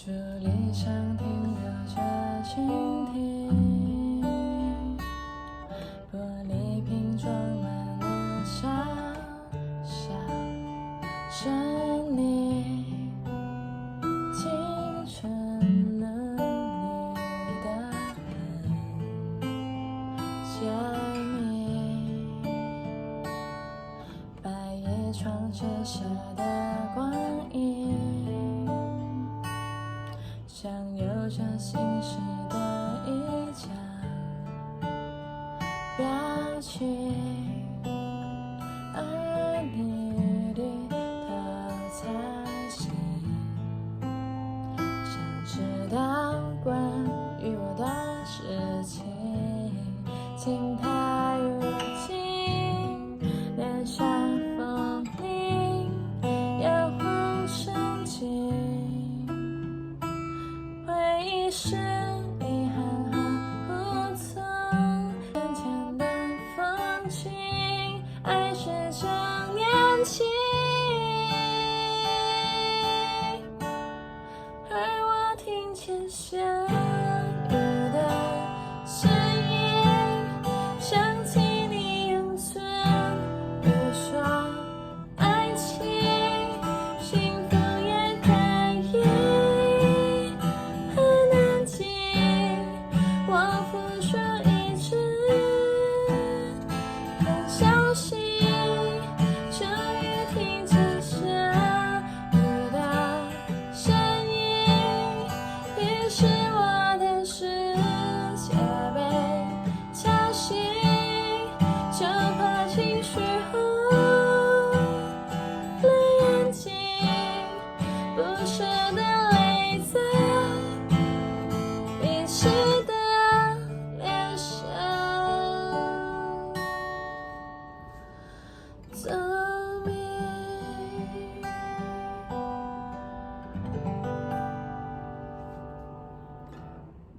竹篱上停留着蜻蜓，玻璃瓶装满了小小生命，青春嫩绿的很鲜明，白叶窗折射的光影，像有着心事的一张表情，而你低头才醒，想知道关于我的事情，轻拍入镜，脸上风铃摇晃神经，回忆是遗憾和无从，眼前的风景，爱是种年轻，而我听见下雨的声音，想起你永存无双爱情，幸福也可以很安静，我复述一直很小心，终于听见下雨的声音，于是我的世界被敲醒，就怕情绪红了眼睛，不舍得